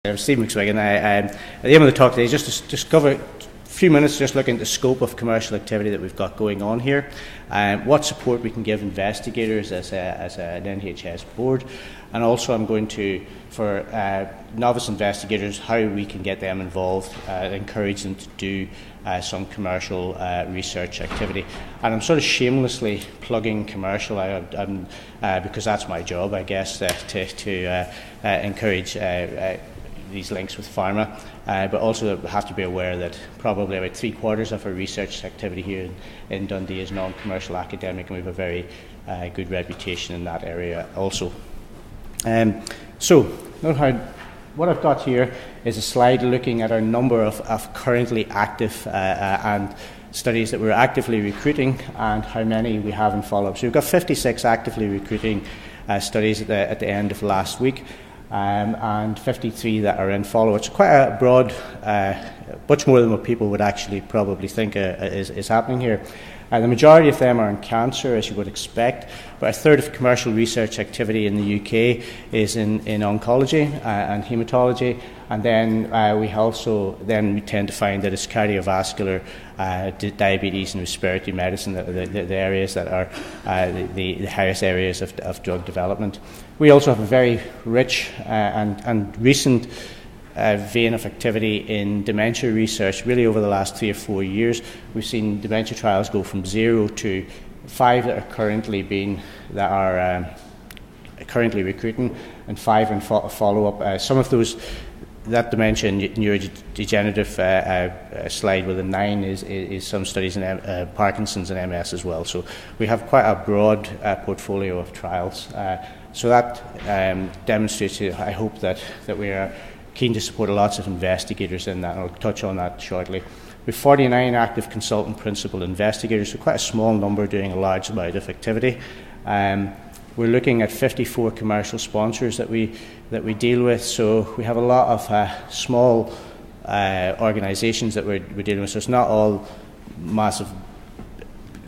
I'm Steve MacSwiggan. The aim of the talk today is just cover a few minutes just looking at the scope of commercial activity that we've got going on here, what support we can give investigators as an NHS board, and also I'm going to, for novice investigators, how we can get them involved, encourage them to do some commercial research activity. And I'm sort of shamelessly plugging commercial because that's my job, I guess, to encourage these links with pharma, but also have to be aware that probably about 3/4 of our research activity here in Dundee is non-commercial academic, and we have a very good reputation in that area also. What I've got here is a slide looking at our number of currently active and studies that we're actively recruiting and how many we have in follow-up. So we've got 56 actively recruiting studies at the end of last week. And 53 that are in follow-up. It's quite a broad, much more than what people would actually probably think is happening here. The majority of them are in cancer, as you would expect, but a third of commercial research activity in the UK is in oncology and haematology, and then we tend to find that it's cardiovascular, diabetes and respiratory medicine, the areas that are the highest areas of drug development. We also have a very rich and recent vein of activity in dementia research. Really, over the last 3 or 4 years, we've seen dementia trials go from 0 to 5 that are currently recruiting, and 5 in follow-up. Some of those, that dementia and neurodegenerative slide with a 9 is some studies in Parkinson's and MS as well. So we have quite a broad portfolio of trials. So that demonstrates, I hope, that we are keen to support lots of investigators in that, and I'll touch on that shortly. We have 49 active consultant principal investigators, so quite a small number doing a large amount of activity. We're looking at 54 commercial sponsors that we deal with, so we have a lot of small organisations that we're dealing with, so it's not all massive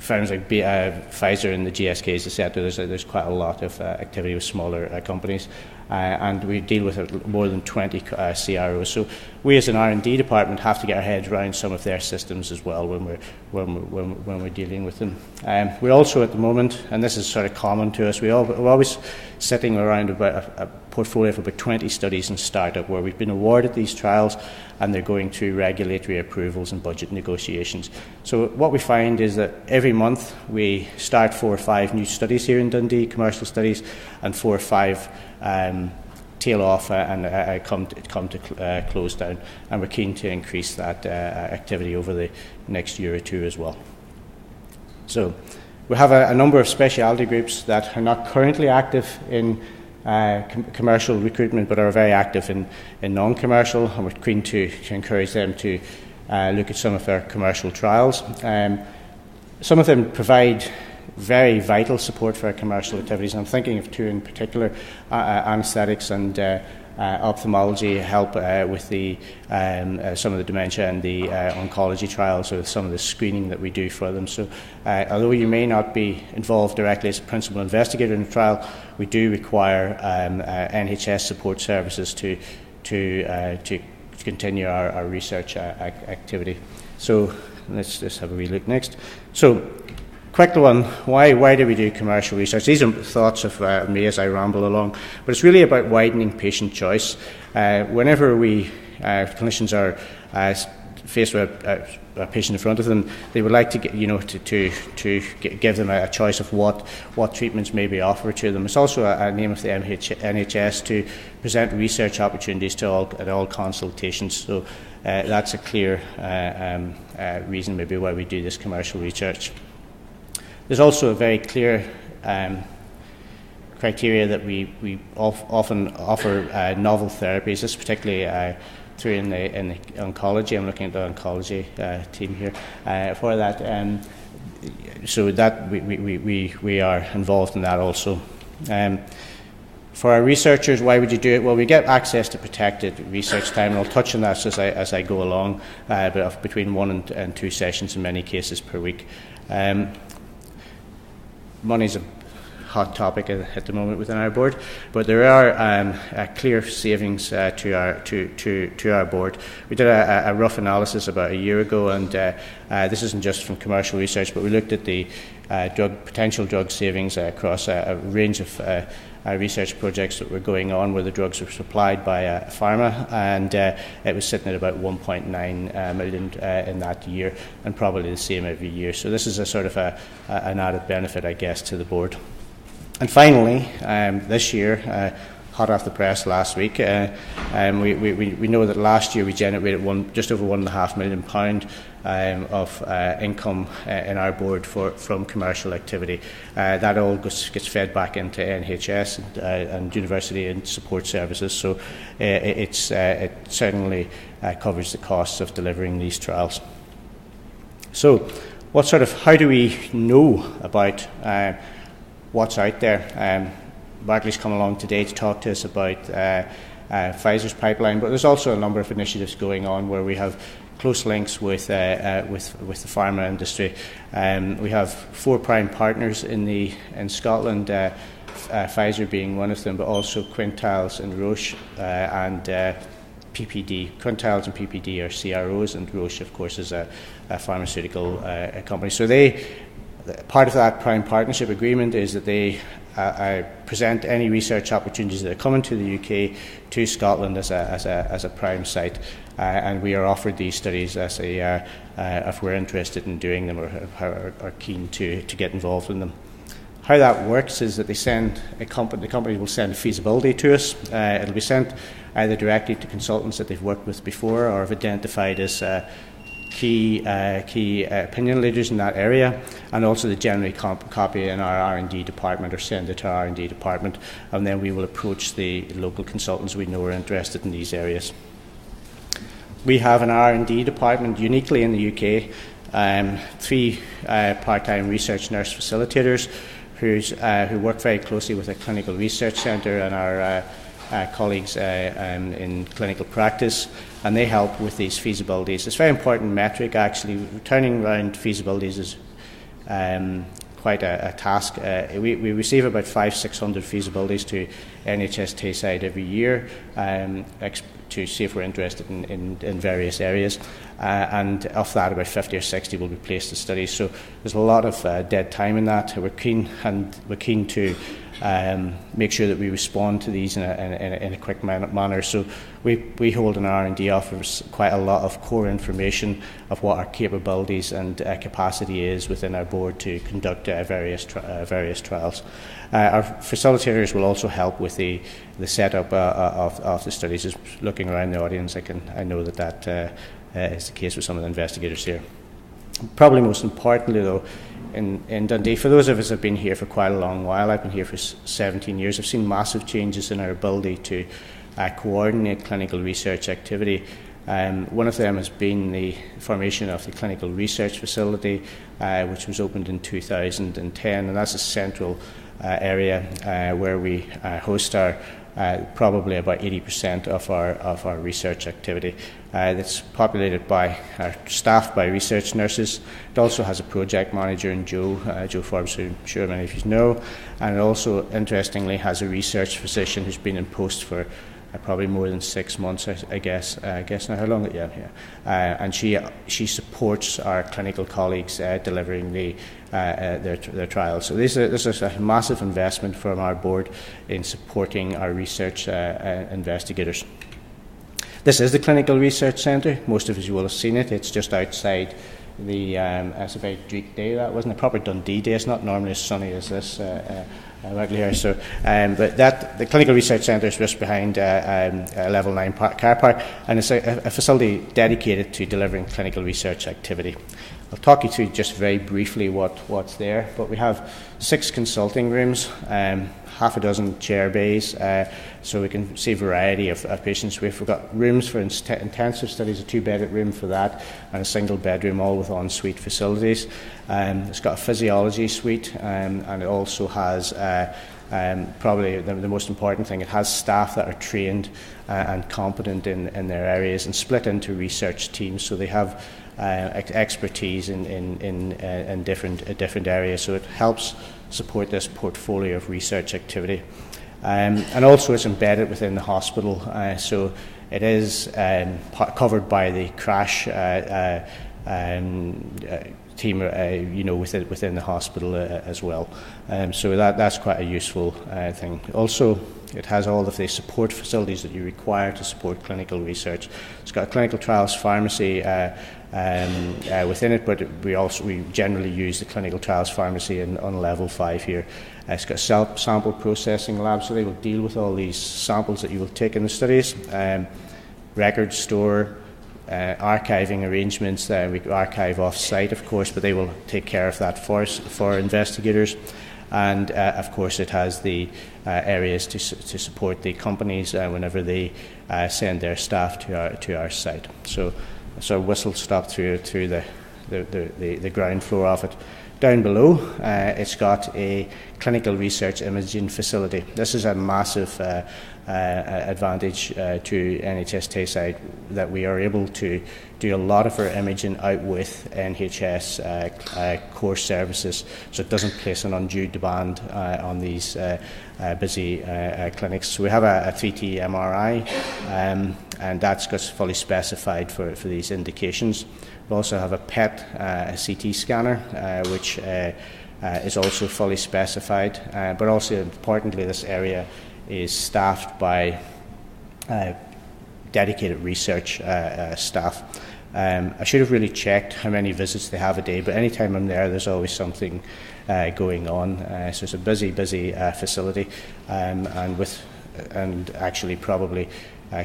firms like Pfizer and the GSKs, etc. There's quite a lot of activity with smaller companies, and we deal with more than 20 CROs. So we, as an R&D department, have to get our heads around some of their systems as well when we're dealing with them. We're also at the moment, and this is sort of common to us, we're always sitting around about a portfolio of about 20 studies in startup where we've been awarded these trials and they're going through regulatory approvals and budget negotiations. So what we find is that every month we start 4 or 5 new studies here in Dundee, commercial studies, and 4 or 5 tail off and come to close down, and we're keen to increase that activity over the next year or two as well. So we have a number of specialty groups that are not currently active in commercial recruitment but are very active in non-commercial, and we're keen to encourage them to look at some of our commercial trials. Some of them provide very vital support for our commercial activities. I'm thinking of 2 in particular. Anaesthetics and ophthalmology help with some of the dementia and the oncology trials, or some of the screening that we do for them. So although you may not be involved directly as a principal investigator in the trial, we do require NHS support services to continue our research activity. So let's just have a wee look next. So quick one, why do we do commercial research? These are thoughts of me as I ramble along, but it's really about widening patient choice. Whenever clinicians are faced with a patient in front of them, they would like to get, to give them a choice of what treatments may be offered to them. It's also a aim of the NHS to present research opportunities at all consultations. So that's a clear reason maybe why we do this commercial research. There's also a very clear criteria that we often offer novel therapies. This is particularly true in the oncology. I'm looking at the oncology team here for that. So that we are involved in that also. For our researchers, why would you do it? Well, we get access to protected research time, and I'll touch on that as I go along, but between 1 and 2 sessions in many cases per week. Money's a hot topic at the moment within our board, but there are clear savings to our board. We did a rough analysis about a year ago, and this isn't just from commercial research, but we looked at the potential drug savings across a range of research projects that were going on where the drugs were supplied by pharma, and it was sitting at about 1.9 million in that year, and probably the same every year. So this is a sort of an added benefit, I guess, to the board. And finally, this year, hot off the press last week, we know that last year we generated just over £1.5 million of income in our board from commercial activity. That all gets fed back into NHS and university and support services, so it certainly covers the costs of delivering these trials. So how do we know about what's out there? Berkley's come along today to talk to us about Pfizer's pipeline, but there's also a number of initiatives going on where we have close links with the pharma industry. We have 4 prime partners in Scotland, Pfizer being one of them, but also Quintiles and Roche and PPD. Quintiles and PPD are CROs, and Roche, of course, is a pharmaceutical company. So part of that prime partnership agreement is that they present any research opportunities that are coming to the UK to Scotland as a prime site, and we are offered these studies if we're interested in doing them or are keen to get involved in them. How that works is that the company will send feasibility to us. It'll be sent either directly to consultants that they've worked with before or have identified as key opinion leaders in that area, and also they generate copy in our R&D department or send it to our R&D department, and then we will approach the local consultants we know are interested in these areas. We have an R&D department uniquely in the UK, 3 part-time research nurse facilitators who work very closely with a clinical research centre and our colleagues in clinical practice, and they help with these feasibilities. It's a very important metric, actually. Turning around feasibilities is quite a task. We receive about 500-600 feasibilities to NHS Tayside every year to see if we're interested in various areas, and of that about 50 or 60 will be placed as studies. So there's a lot of dead time in that. We're keen to make sure that we respond to these in a quick manner. So we hold in our R&D office quite a lot of core information of what our capabilities and capacity is within our board to conduct various trials. Our facilitators will also help with the setup of the studies. Just looking around the audience, I know that is the case with some of the investigators here. Probably most importantly, though, in Dundee, for those of us who have been here for quite a long while, I've been here for 17 years, I've seen massive changes in our ability to coordinate clinical research activity. One of them has been the formation of the Clinical Research Facility, which was opened in 2010, and that's a central area where we host our probably about 80% of our research activity. It's populated staffed by research nurses. It also has a project manager in Joe Forbes, who I'm sure many of you know, and it also, interestingly, has a research physician who's been in post for probably more than 6 months, I guess now. How long? Yeah. And she supports our clinical colleagues delivering their trials. So this is a massive investment from our board in supporting our research investigators. This is the Clinical Research Centre. Most of you will have seen it. It's just outside it's a very bleak day, that wasn't a proper Dundee day. It's not normally as sunny as this right here. So, but the Clinical Research Centre is just behind Level 9 car park, and it's a facility dedicated to delivering clinical research activity. I'll talk you through just very briefly what's there, but we have 6 consulting rooms, half a dozen chair bays, so we can see a variety of patients. We've got rooms for intensive studies, a 2-bedded room for that, and a single bedroom, all with en-suite facilities. It's got a physiology suite, and it also has probably the most important thing, it has staff that are trained and competent in their areas and split into research teams, so they have expertise in different areas. So it helps support this portfolio of research activity. And also it's embedded within the hospital, so it is covered by the crash team, within the hospital as well. So that's quite a useful thing. Also, it has all of the support facilities that you require to support clinical research. It's got a clinical trials pharmacy within it, but we generally use the clinical trials pharmacy on level 5 here. It's got a sample processing lab, so they will deal with all these samples that you will take in the studies. Record store, archiving arrangements. We archive off-site, of course, but they will take care of that for investigators. And of course, it has the areas to support the companies whenever they send their staff to our site. So whistle stop through the ground floor of it. Down below, it's got a clinical research imaging facility. This is a massive advantage to NHS Tayside, that we are able to do a lot of our imaging out with NHS core services, so it doesn't place an undue demand on these busy clinics. So we have a 3T MRI, and that's got fully specified for these indications. We also have a PET a CT scanner, which is also fully specified, but also importantly, this area is staffed by dedicated research staff. I should have really checked how many visits they have a day, but anytime I'm there's always something going on. So it's a busy facility, and actually probably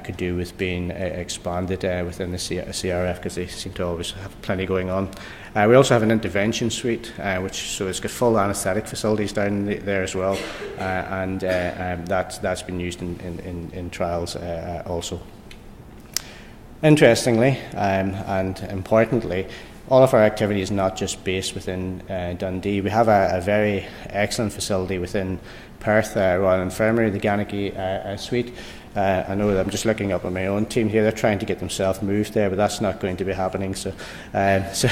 could do with being expanded within the CRF, because they seem to always have plenty going on. We also have an intervention suite, so it's got full anaesthetic facilities down there as well, and that's been used in trials also. Interestingly, and importantly, all of our activity is not just based within Dundee. We have a very excellent facility within Perth, Royal Infirmary, the Gannachie suite. I know that I'm just looking up at my own team here. They're trying to get themselves moved there, but that's not going to be happening. But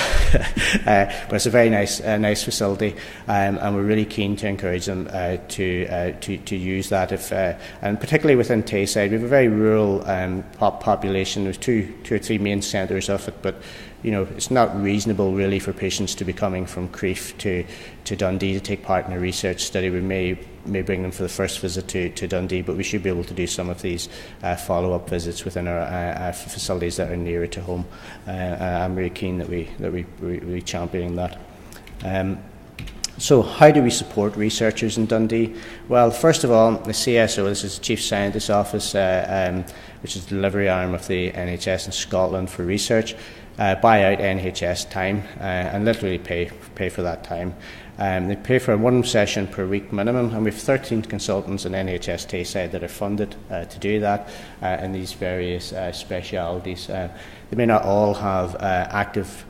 it's a very nice facility, and we're really keen to encourage them to use that. And particularly within Tayside, we have a very rural population. There's two or three main centres of it, but it's not reasonable really for patients to be coming from Crieff to Dundee to take part in a research study. We may bring them for the first visit to Dundee, but we should be able to do some of these follow-up visits within our facilities that are nearer to home. I'm really keen that we champion that. So how do we support researchers in Dundee? Well, first of all, the CSO, this is Chief Scientist's Office, which is the delivery arm of the NHS in Scotland for research, buy out NHS time and literally pay for that time. They pay for 1 session per week minimum, and we have 13 consultants in NHS Tayside that are funded to do that in these various specialities. They may not all have active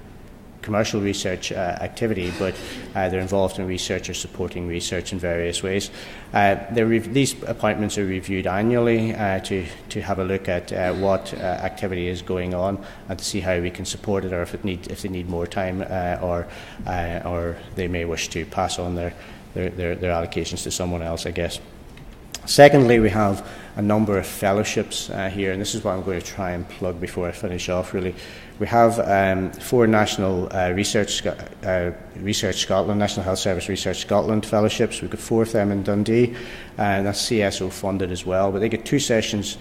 commercial research activity, but they're involved in research or supporting research in various ways. These appointments are reviewed annually to have a look at what activity is going on and to see how we can support it, or if they need more time, or they may wish to pass on their allocations to someone else, I guess. Secondly, we have a number of fellowships here, and this is what I'm going to try and plug before I finish off, really. We have 4 National Research Scotland, National Health Service Research Scotland fellowships. We've got 4 of them in Dundee, and that's CSO funded as well, but they get 2 sessions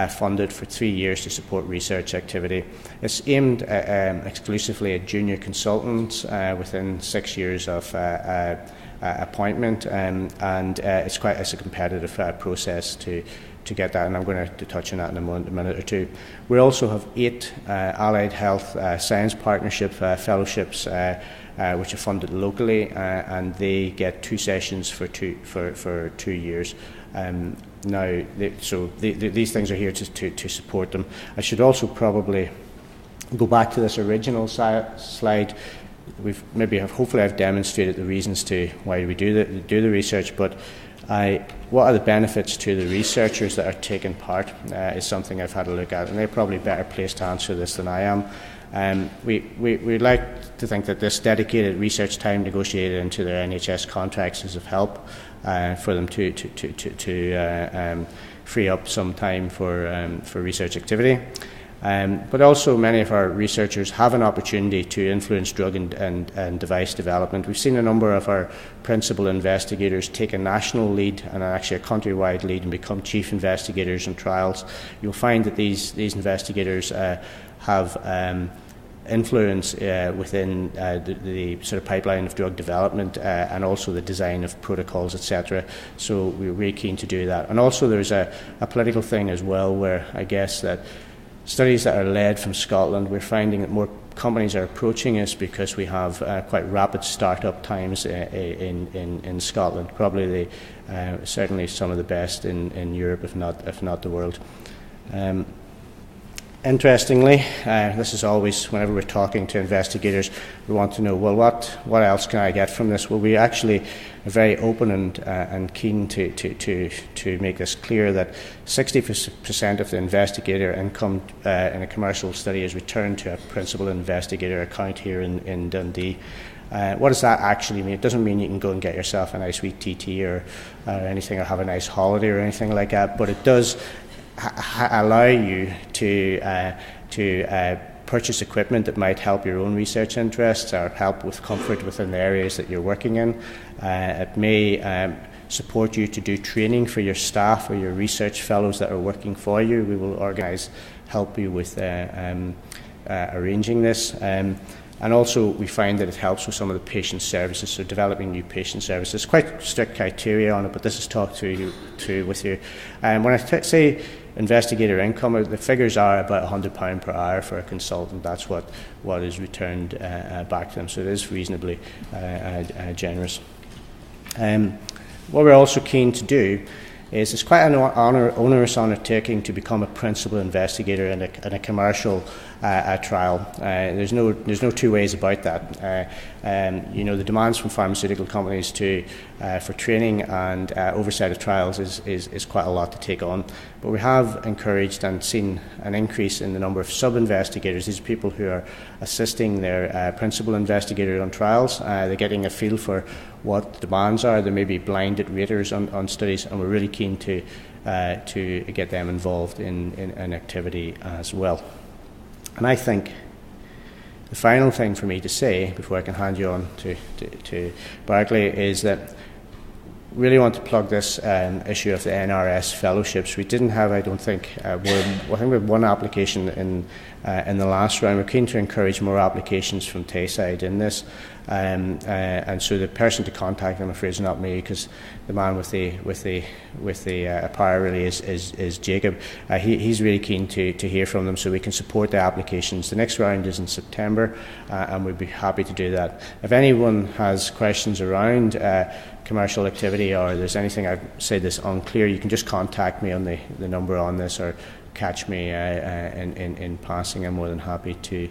funded for 3 years to support research activity. It's aimed exclusively at junior consultants within 6 years of appointment, and it's a competitive process to get that, and I'm going to touch on that in a minute or two. We also have 8 allied health science partnership fellowships which are funded locally, and they get 2 sessions for 2 years. These things are here to support them. I should also probably go back to this original slide. Hopefully I've demonstrated the reasons to why we do the research, but what are the benefits to the researchers that are taking part is something I've had a look at, and they're probably better placed to answer this than I am. We like to think that this dedicated research time negotiated into their NHS contracts is of help for them to free up some time for research activity. But also many of our researchers have an opportunity to influence drug and device development. We've seen a number of our principal investigators take a national lead and actually a countrywide lead and become chief investigators in trials. You'll find that these investigators have influence within the sort of pipeline of drug development and also the design of protocols, etc. So we're really keen to do that. And also there's a political thing as well, where I guess that studies that are led from Scotland, we're finding that more companies are approaching us because we have quite rapid start-up times in Scotland. Probably certainly some of the best in Europe, if not the world. Interestingly, this is always, whenever we're talking to investigators, we want to know, well, what else can I get from this? Well, we actually are very open and keen to make this clear that 60% of the investigator income in a commercial study is returned to a principal investigator account here in Dundee. What does that actually mean? It doesn't mean you can go and get yourself a nice wee TT or anything, or have a nice holiday or anything like that, but it does allow you to purchase equipment that might help your own research interests or help with comfort within the areas that you're working in. It may support you to do training for your staff or your research fellows that are working for you. We will help you with arranging this. And also we find that it helps with some of the patient services, so developing new patient services. Quite strict criteria on it, but this is talked through with you. When I say investigator income, the figures are about £100 per hour for a consultant. That's what is returned back to them, so it is reasonably generous. What we're also keen to do is it's quite an onerous undertaking to become a principal investigator in a commercial trial. There's no two ways about that. The demands from pharmaceutical companies for training and oversight of trials is quite a lot to take on. But we have encouraged and seen an increase in the number of sub-investigators. These are people who are assisting their principal investigator on trials. They're getting a feel for what the demands are. There may be blinded raters on studies, and we're really keen to get them involved in activity as well. And I think the final thing for me to say before I can hand you on to Berkley is that we really want to plug this issue of the NRS fellowships. We didn't have, I don't think, I think we had one application in the last round. We're keen to encourage more applications from Tayside in this. And so the person to contact, I'm afraid, is not me, because the man with the power really is Jacob. He's really keen to hear from them so we can support the applications. The next round is in September, and we'd be happy to do that. If anyone has questions around commercial activity, or there's anything I've said that's unclear, you can just contact me on the number on this, or catch me in passing. I'm more than happy to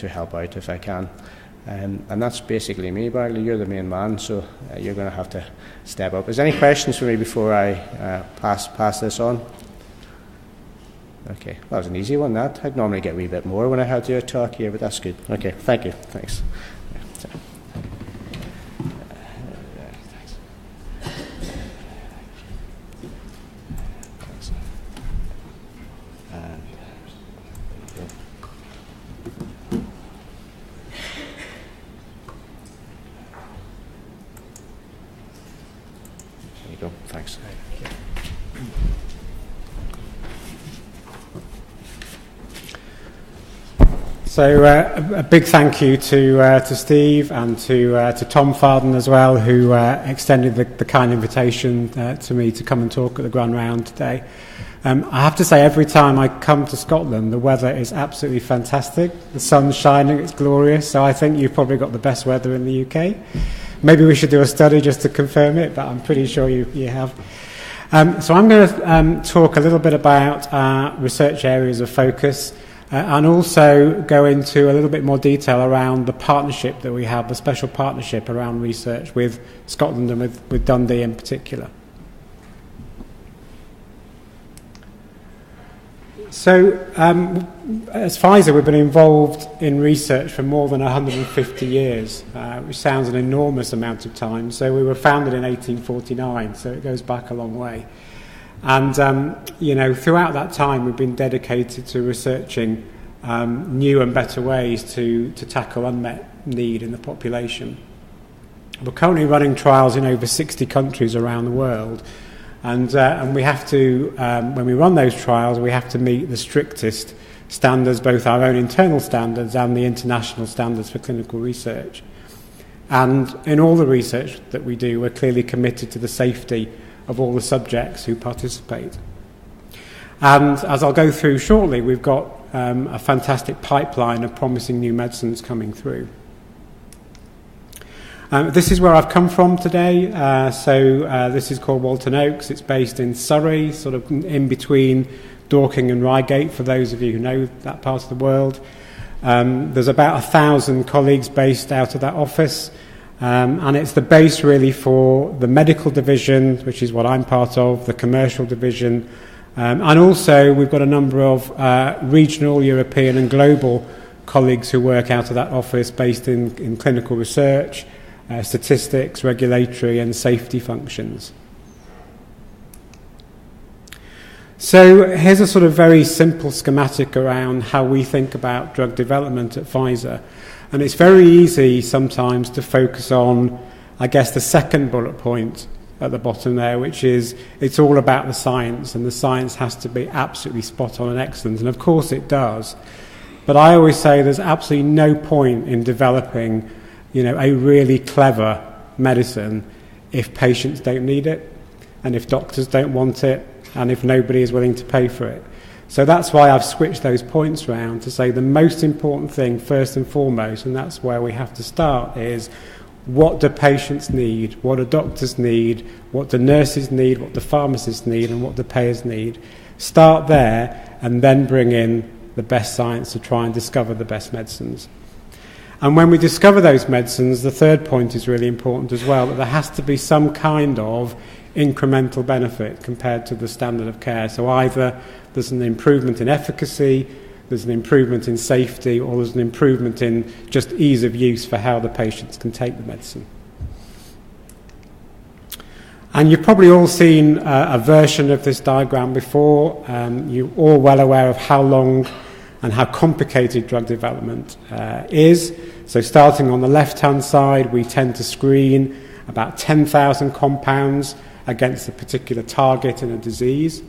help out if I can. And that's basically me, Bartley. You're the main man, so you're going to have to step up. Is there any questions for me before I pass this on? Okay, that was an easy one, that. I'd normally get a wee bit more when I had to do a talk here, but that's good. Okay, thank you. Thanks. Thanks. So a big thank you to Steve and to Tom Farden as well, who extended the kind invitation to me to come and talk at the Grand Round today. I have to say, every time I come to Scotland, the weather is absolutely fantastic. The sun's shining, it's glorious. So I think you've probably got the best weather in the UK. Maybe we should do a study just to confirm it, but I'm pretty sure you have. So I'm going to talk a little bit about our research areas of focus. and also go into a little bit more detail around the partnership that we have, the special partnership around research with Scotland and with Dundee in particular. So, as Pfizer, we've been involved in research for more than 150 years, which sounds an enormous amount of time. So we were founded in 1849, so it goes back a long way. And, throughout that time, we've been dedicated to researching new and better ways to tackle unmet need in the population. We're currently running trials in over 60 countries around the world. And we have to, when we run those trials, we have to meet the strictest standards, both our own internal standards and the international standards for clinical research. And in all the research that we do, we're clearly committed to the safety of all the subjects who participate. And as I'll go through shortly, we've got a fantastic pipeline of promising new medicines coming through. This is where I've come from today. This is called Walton Oaks. It's based in Surrey, sort of in between Dorking and Reigate, for those of you who know that part of the world. There's about 1,000 colleagues based out of that office. And it's the base really for the medical division, which is what I'm part of, the commercial division. And also we've got a number of regional, European and global colleagues who work out of that office based in clinical research, statistics, regulatory and safety functions. So here's a sort of very simple schematic around how we think about drug development at Pfizer. And it's very easy sometimes to focus on, I guess, the second bullet point at the bottom there, which is it's all about the science, and the science has to be absolutely spot on and excellent. And of course it does. But I always say there's absolutely no point in developing a really clever medicine if patients don't need it, and if doctors don't want it, and if nobody is willing to pay for it. So that's why I've switched those points around to say the most important thing first and foremost, and that's where we have to start, is what do patients need, what do doctors need, what do nurses need, what do pharmacists need, and what do payers need. Start there and then bring in the best science to try and discover the best medicines. And when we discover those medicines, the third point is really important as well, that there has to be some kind of incremental benefit compared to the standard of care. So either there's an improvement in efficacy, there's an improvement in safety, or there's an improvement in just ease of use for how the patients can take the medicine. And you've probably all seen a version of this diagram before. You're all well aware of how long and how complicated drug development is. So starting on the left-hand side, we tend to screen about 10,000 compounds against a particular target in a disease.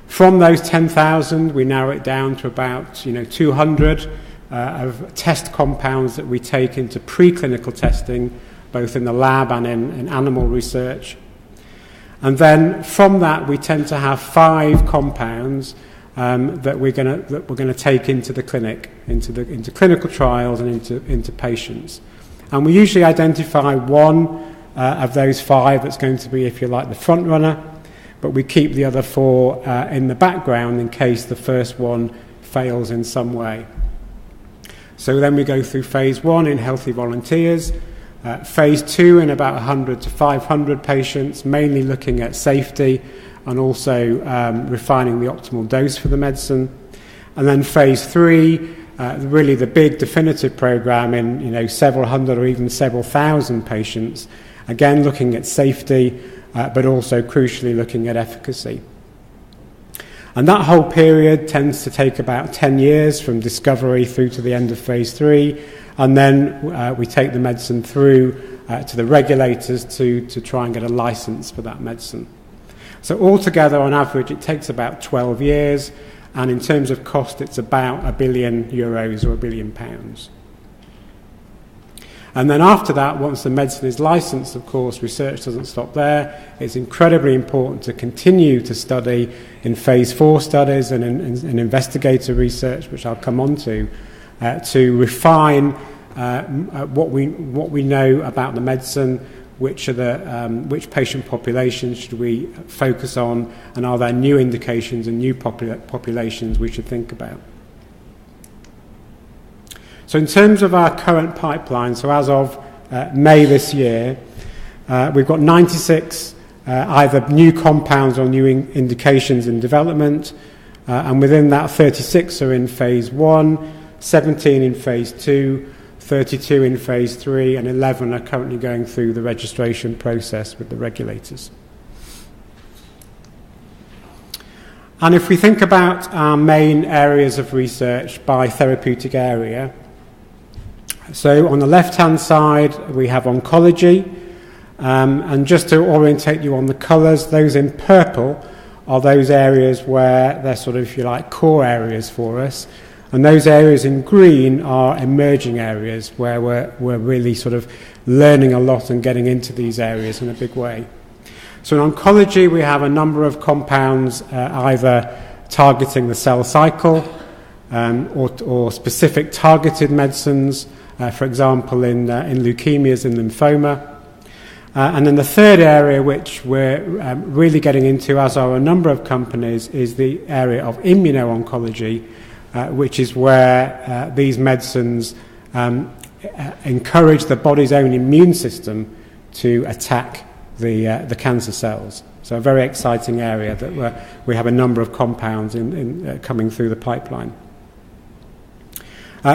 From those 10,000, we narrow it down to about 200 of test compounds that we take into preclinical testing, both in the lab and in animal research. And then from that, we tend to have 5 compounds that we're going to take into the clinic, into clinical trials and into patients. And we usually identify one of those 5 that's going to be, if you like, the front runner, but we keep the other 4 in the background in case the first one fails in some way. So then we go through phase 1 in healthy volunteers, phase 2 in about 100 to 500 patients, mainly looking at safety and also refining the optimal dose for the medicine. And then phase 3, really the big definitive program in several hundred or even several thousand patients, again looking at safety, but also crucially looking at efficacy. And that whole period tends to take about 10 years from discovery through to the end of phase 3, and then we take the medicine through to the regulators to try and get a license for that medicine. So altogether, on average, it takes about 12 years, and in terms of cost, it's about €1 billion or £1 billion. And then after that, once the medicine is licensed, of course, research doesn't stop there. It's incredibly important to continue to study in phase 4 studies and in investigator research, which I'll come on to refine what we know about the medicine, which patient populations should we focus on, and are there new indications and new populations we should think about. So in terms of our current pipeline, so as of May this year, we've got 96 either new compounds or new indications in development, and within that 36 are in phase 1, 17 in phase 2, 32 in phase 3, and 11 are currently going through the registration process with the regulators. And if we think about our main areas of research by therapeutic area, so on the left-hand side we have oncology, and just to orientate you on the colours, those in purple are those areas where they're sort of, if you like, core areas for us, and those areas in green are emerging areas where we're really sort of learning a lot and getting into these areas in a big way. So in oncology we have a number of compounds either targeting the cell cycle or specific targeted medicines, for example in leukemias and lymphoma. And then the third area which we're really getting into, as are a number of companies, is the area of immuno-oncology, which is where these medicines encourage the body's own immune system to attack the cancer cells. So a very exciting area that we have a number of compounds coming through the pipeline.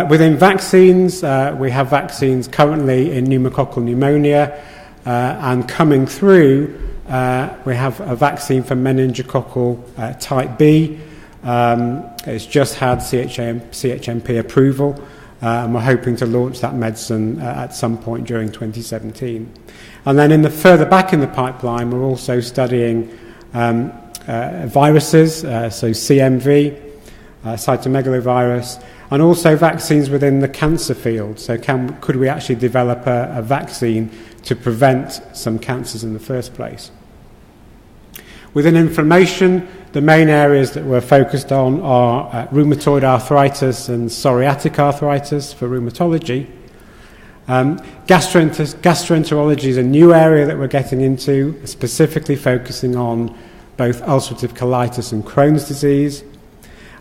Within vaccines, we have vaccines currently in pneumococcal pneumonia, and coming through, we have a vaccine for meningococcal type B. It's just had CHMP approval, and we're hoping to launch that medicine at some point during 2017. And then further back in the pipeline, we're also studying viruses, so CMV, cytomegalovirus, and also vaccines within the cancer field. So could we actually develop a vaccine to prevent some cancers in the first place? Within inflammation, the main areas that we're focused on are rheumatoid arthritis and psoriatic arthritis for rheumatology. Gastroenterology is a new area that we're getting into, specifically focusing on both ulcerative colitis and Crohn's disease.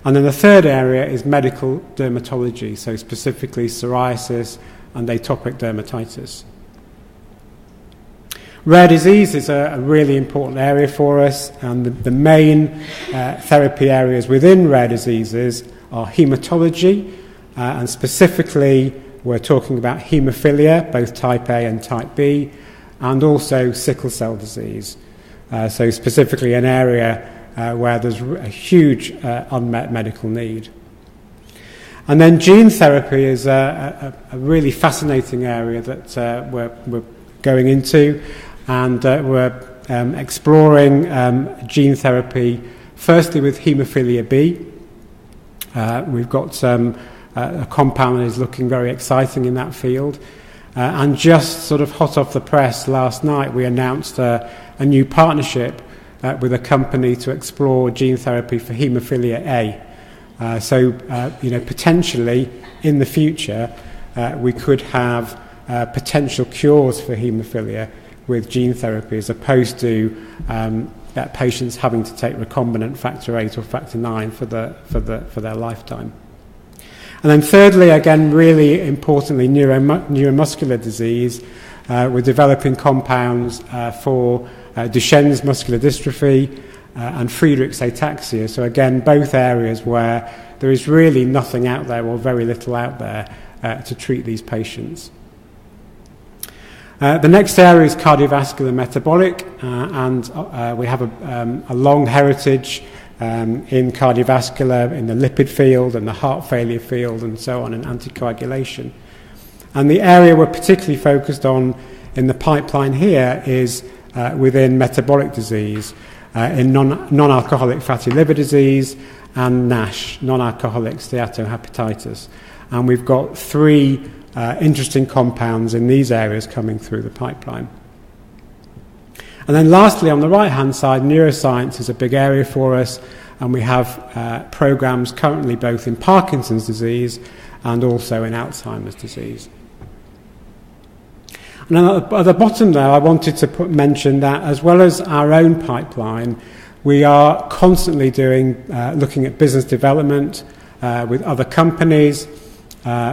And then the third area is medical dermatology, so specifically psoriasis and atopic dermatitis. Rare disease is a really important area for us, and the main therapy areas within rare diseases are haematology, and specifically we're talking about haemophilia, both type A and type B, and also sickle cell disease. So specifically an area where there's a huge unmet medical need. And then gene therapy is a really fascinating area that we're going into, and we're exploring gene therapy firstly with haemophilia B. We've got a compound that is looking very exciting in that field, and just sort of hot off the press last night we announced a new partnership with a company to explore gene therapy for haemophilia A. So potentially in the future we could have potential cures for haemophilia with gene therapy, as opposed to patients having to take recombinant factor 8 or factor 9 for their lifetime. And then thirdly, again, really importantly, neuromuscular disease. We're developing compounds for Duchenne's muscular dystrophy and Friedreich's ataxia. So again, both areas where there is really nothing out there, or very little out there, to treat these patients. The next area is cardiovascular metabolic, and we have a long heritage in cardiovascular, in the lipid field and the heart failure field and so on, and anticoagulation. And the area we're particularly focused on in the pipeline here is within metabolic disease, in non-alcoholic fatty liver disease and NASH, non-alcoholic steatohepatitis. And we've got 3 interesting compounds in these areas coming through the pipeline. And then lastly, on the right-hand side, neuroscience is a big area for us, and we have programs currently both in Parkinson's disease and also in Alzheimer's disease. And at the bottom there, I wanted to mention that as well as our own pipeline, we are constantly looking at business development with other companies,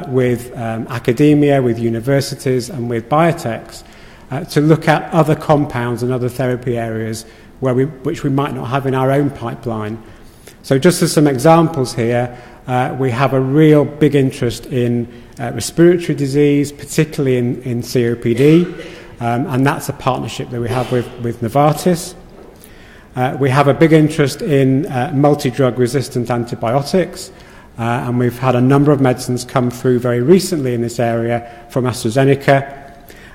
with academia, with universities and with biotechs to look at other compounds and other therapy areas which we might not have in our own pipeline. So just as some examples here, we have a real big interest in respiratory disease, particularly in COPD, and that's a partnership that we have with Novartis. We have a big interest in multi-drug resistant antibiotics, and we've had a number of medicines come through very recently in this area from AstraZeneca.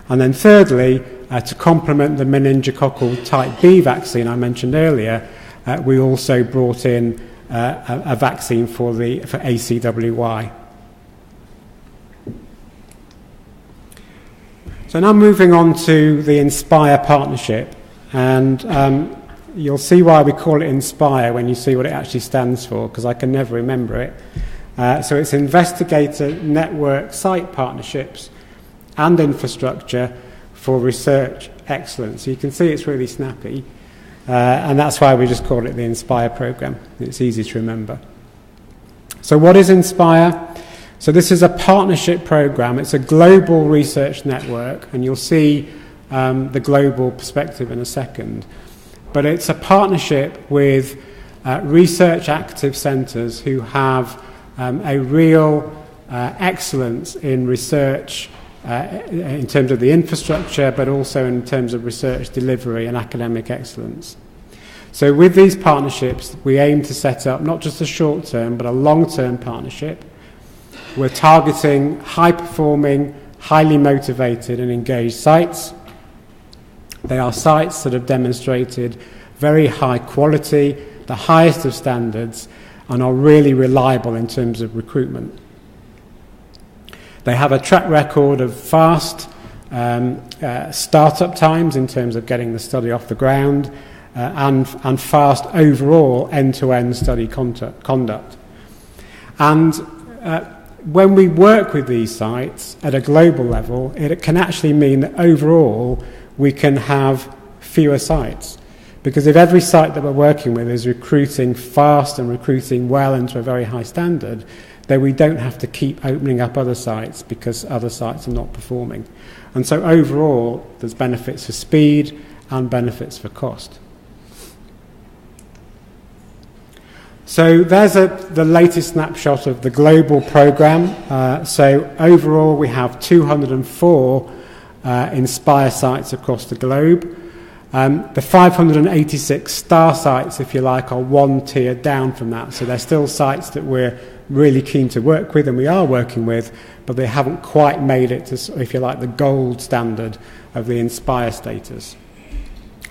And then thirdly, to complement the meningococcal type B vaccine I mentioned earlier, we also brought in a vaccine for ACWY. So now moving on to the INSPIRE partnership, and you'll see why we call it INSPIRE when you see what it actually stands for, because I can never remember it. So it's Investigator Network Site Partnerships and Infrastructure for Research Excellence. So you can see it's really snappy, and that's why we just call it the INSPIRE programme. It's easy to remember. So what is INSPIRE? So this is a partnership programme. It's a global research network, and you'll see the global perspective in a second. But it's a partnership with research active centres who have a real excellence in research in terms of the infrastructure, but also in terms of research delivery and academic excellence. So with these partnerships, we aim to set up not just a short-term, but a long-term partnership. We're targeting high-performing, highly motivated and engaged sites. They are sites that have demonstrated very high quality, the highest of standards, and are really reliable in terms of recruitment. They have a track record of fast start-up times in terms of getting the study off the ground, and fast overall end-to-end study conduct. And when we work with these sites at a global level, it can actually mean that overall we can have fewer sites. Because if every site that we're working with is recruiting fast and recruiting well and to a very high standard, then we don't have to keep opening up other sites because other sites are not performing. And so overall, there's benefits for speed and benefits for cost. So there's the latest snapshot of the global programme. So overall, we have 204 INSPIRE sites across the globe. The 586 star sites, if you like, are one tier down from that. So they're still sites that we're really keen to work with, and we are working with, but they haven't quite made it to, if you like, the gold standard of the INSPIRE status.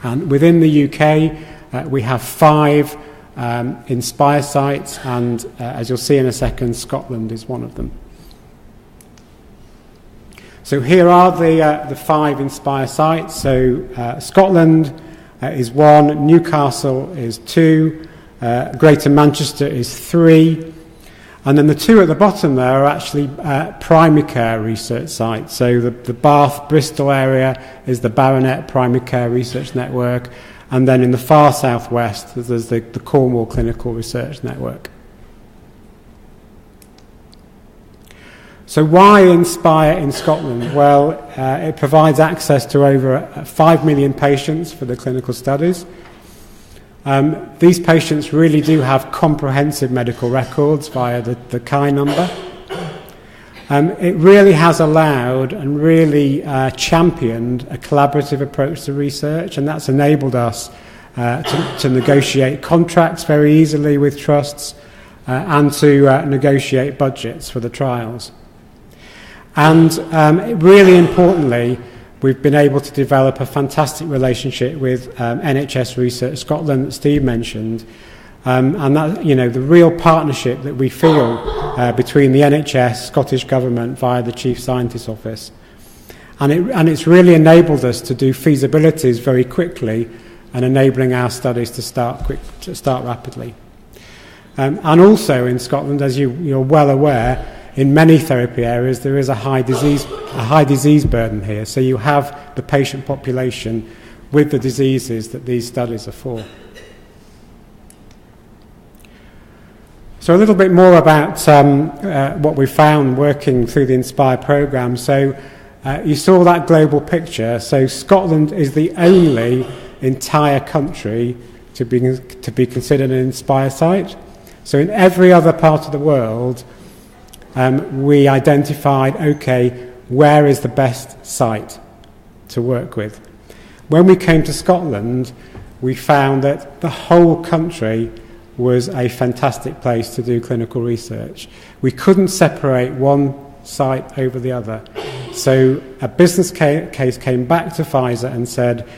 And within the UK, we have 5 INSPIRE sites, and as you'll see in a second, Scotland is one of them. So here are the 5 INSPIRE sites. So Scotland is 1, Newcastle is 2, Greater Manchester is 3, and then the 2 at the bottom there are actually primary care research sites. So the Bath, Bristol area is the Baronet Primary Care Research Network, and then in the far southwest there's the Cornwall Clinical Research Network. So why INSPIRE in Scotland? Well, it provides access to over 5 million patients for the clinical studies. These patients really do have comprehensive medical records via the CHI number. It really has allowed and really championed a collaborative approach to research, and that's enabled us to negotiate contracts very easily with trusts and to negotiate budgets for the trials. And really importantly, we've been able to develop a fantastic relationship with NHS Research Scotland that Steve mentioned, and that, you know, the real partnership that we feel between the NHS, Scottish Government via the Chief Scientist's Office, and it's really enabled us to do feasibilities very quickly and enabling our studies to start rapidly. And also in Scotland, as you're well aware, in many therapy areas there is a high disease burden here, so you have the patient population with the diseases that these studies are for. So a little bit more about what we found working through the INSPIRE programme. So you saw that global picture. So Scotland is the only entire country to be considered an INSPIRE site. So in every other part of the world, we identified, okay, where is the best site to work with? When we came to Scotland, we found that the whole country was a fantastic place to do clinical research. We couldn't separate one site over the other. So a business case came back to Pfizer and said,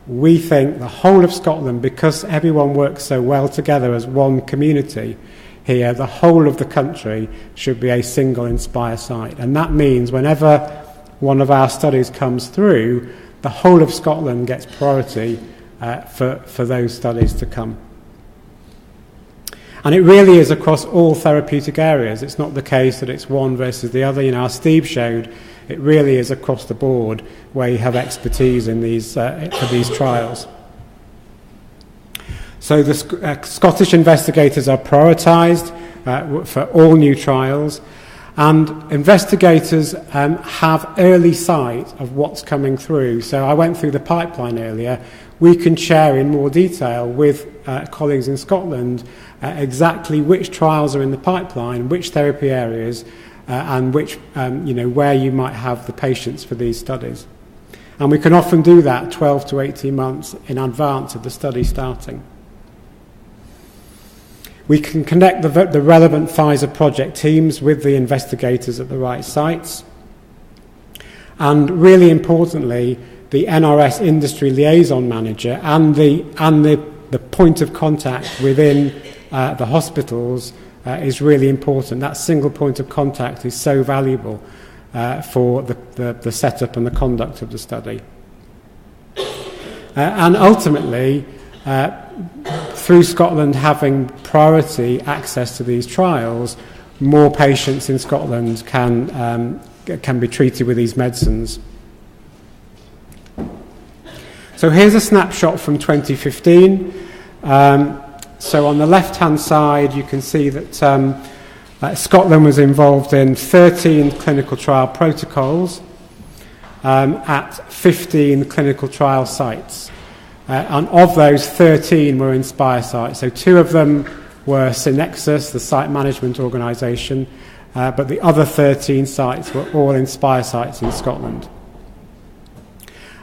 we think the whole of Scotland, because everyone works so well together as one community here, the whole of the country should be a single INSPIRE site. And that means whenever one of our studies comes through, the whole of Scotland gets priority for those studies to come. And it really is across all therapeutic areas. It's not the case that it's one versus the other. As Steve showed, it really is across the board where you have expertise in these for these trials. So the Scottish investigators are prioritised for all new trials, and investigators have early sight of what's coming through. So I went through the pipeline earlier. We can share in more detail with colleagues in Scotland exactly which trials are in the pipeline, which therapy areas, and which, where you might have the patients for these studies. And we can often do that 12 to 18 months in advance of the study starting. We can connect the relevant Pfizer project teams with the investigators at the right sites. And really importantly, the NRS industry liaison manager and the point of contact within the hospitals is really important. That single point of contact is so valuable for the setup and the conduct of the study. And ultimately, through Scotland having priority access to these trials, more patients in Scotland can be treated with these medicines. So here's a snapshot from 2015. So on the left-hand side, you can see that Scotland was involved in 13 clinical trial protocols at 15 clinical trial sites. And of those, 13 were INSPIRE sites. So 2 of them were Synexus, the site management organisation, but the other 13 sites were all INSPIRE sites in Scotland.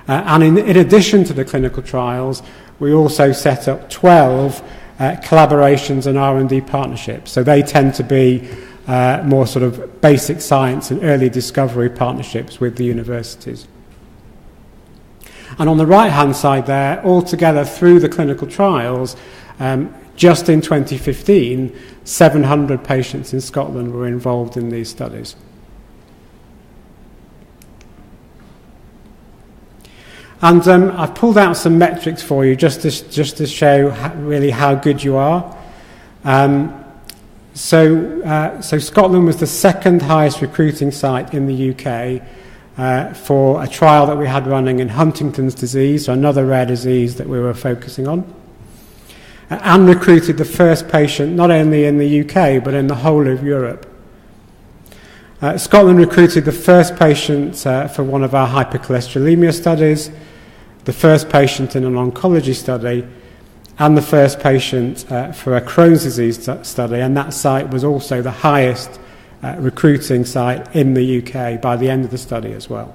And in addition to the clinical trials, we also set up 12 collaborations and R&D partnerships. So they tend to be more sort of basic science and early discovery partnerships with the universities. And on the right-hand side there, altogether through the clinical trials, just in 2015, 700 patients in Scotland were involved in these studies. And I've pulled out some metrics for you just to show really how good you are. So Scotland was the second highest recruiting site in the UK for a trial that we had running in Huntington's disease, so another rare disease that we were focusing on, and recruited the first patient not only in the UK but in the whole of Europe. Scotland recruited the first patient for one of our hypercholesterolemia studies, the first patient in an oncology study, and the first patient for a Crohn's disease study, and that site was also the highest recruiting site in the UK by the end of the study as well.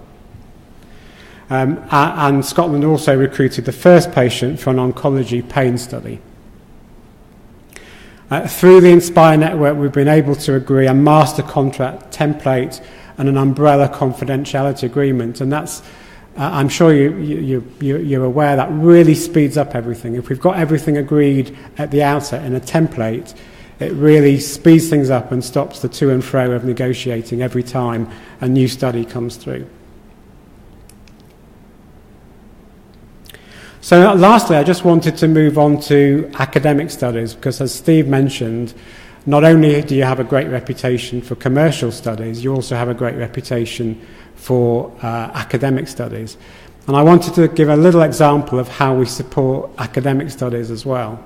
And Scotland also recruited the first patient for an oncology pain study. Through the INSPIRE network, we've been able to agree a master contract template and an umbrella confidentiality agreement, and that's I'm sure you're aware that really speeds up everything. If we've got everything agreed at the outset in a template, it really speeds things up and stops the to and fro of negotiating every time a new study comes through. So lastly, I just wanted to move on to academic studies, because as Steve mentioned, not only do you have a great reputation for commercial studies, you also have a great reputation for academic studies. And I wanted to give a little example of how we support academic studies as well.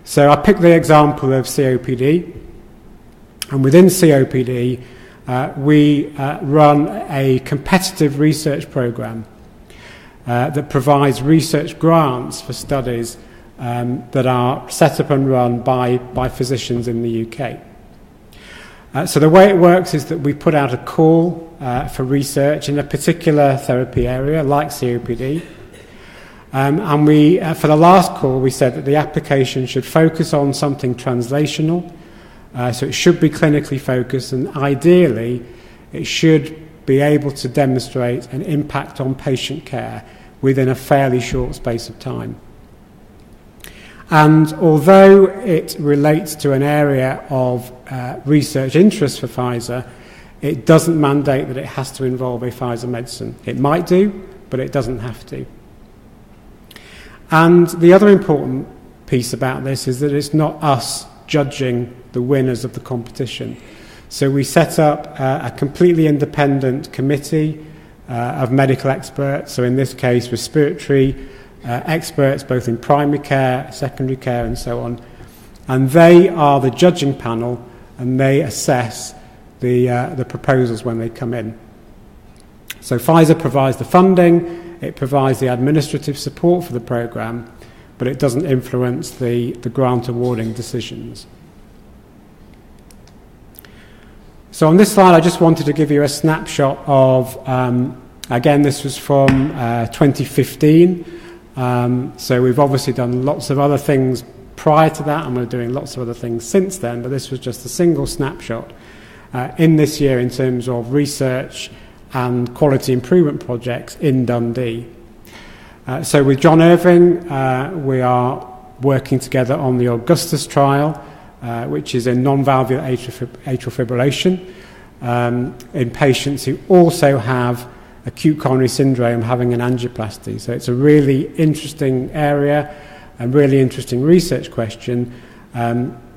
So I picked the example of COPD, and within COPD, we run a competitive research program that provides research grants for studies that are set up and run by physicians in the UK. So the way it works is that we put out a call for research in a particular therapy area, like COPD. And we, for the last call, we said that the application should focus on something translational. So it should be clinically focused, and ideally, it should be able to demonstrate an impact on patient care within a fairly short space of time. And although it relates to an area of research interest for Pfizer, it doesn't mandate that it has to involve a Pfizer medicine. It might do, but it doesn't have to. And the other important piece about this is that it's not us judging the winners of the competition. So we set up a completely independent committee of medical experts, so in this case respiratory experts both in primary care, secondary care and so on, and they are the judging panel and they assess the proposals when they come in. So Pfizer provides the funding, it provides the administrative support for the programme, but it doesn't influence the grant awarding decisions. So on this slide I just wanted to give you a snapshot of, again this was from 2015, so we've obviously done lots of other things prior to that and we're doing lots of other things since then, but this was just a single snapshot in this year in terms of research and quality improvement projects in Dundee. So with John Irving, we are working together on the Augustus trial, which is in non-valvular atrial fibrillation in patients who also have acute coronary syndrome having an angioplasty. So it's a really interesting area and really interesting research question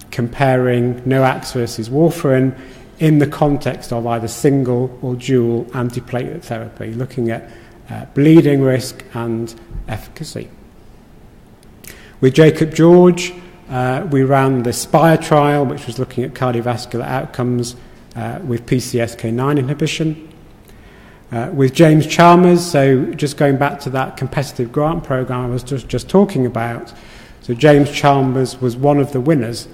comparing NOACs versus warfarin in the context of either single or dual antiplatelet therapy, looking at bleeding risk and efficacy. With Jacob George, we ran the SPIRE trial, which was looking at cardiovascular outcomes with PCSK9 inhibition. With James Chalmers, so just going back to that competitive grant program I was just talking about, so James Chalmers was one of the winners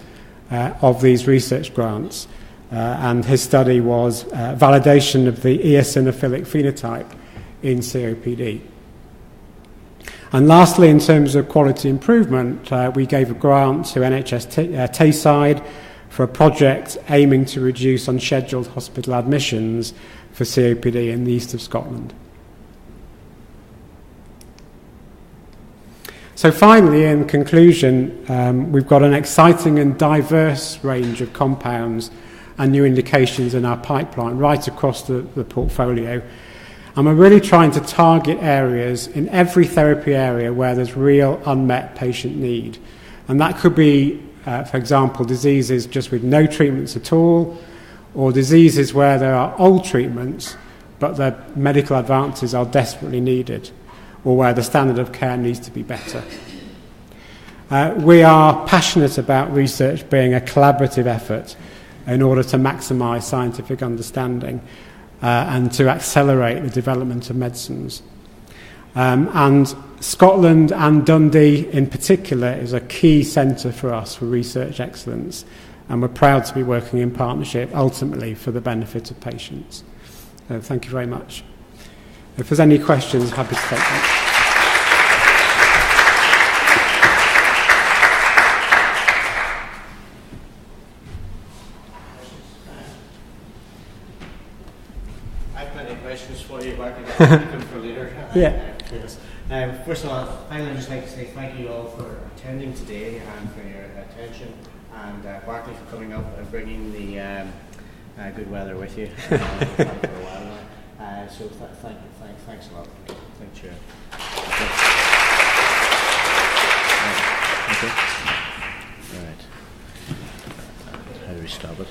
of these research grants, and his study was validation of the eosinophilic phenotype in COPD. And lastly, in terms of quality improvement, we gave a grant to NHS Tayside for a project aiming to reduce unscheduled hospital admissions for COPD in the east of Scotland. So finally, in conclusion, we've got an exciting and diverse range of compounds and new indications in our pipeline right across the portfolio. And we're really trying to target areas in every therapy area where there's real unmet patient need. And that could be, for example, diseases just with no treatments at all, or diseases where there are old treatments, but the medical advances are desperately needed, or where the standard of care needs to be better. We are passionate about research being a collaborative effort in order to maximise scientific understanding and to accelerate the development of medicines. And Scotland and Dundee in particular is a key centre for us for research excellence, and we're proud to be working in partnership ultimately for the benefit of patients. Thank you very much. If there's any questions, happy to take them. For later. Yeah. First of all, finally, I'd just like to say thank you all for attending today and for your attention, and Berkley for coming up and bringing the good weather with you for a while now. So thanks a lot. Thank you. Okay. All right. How do we stop it?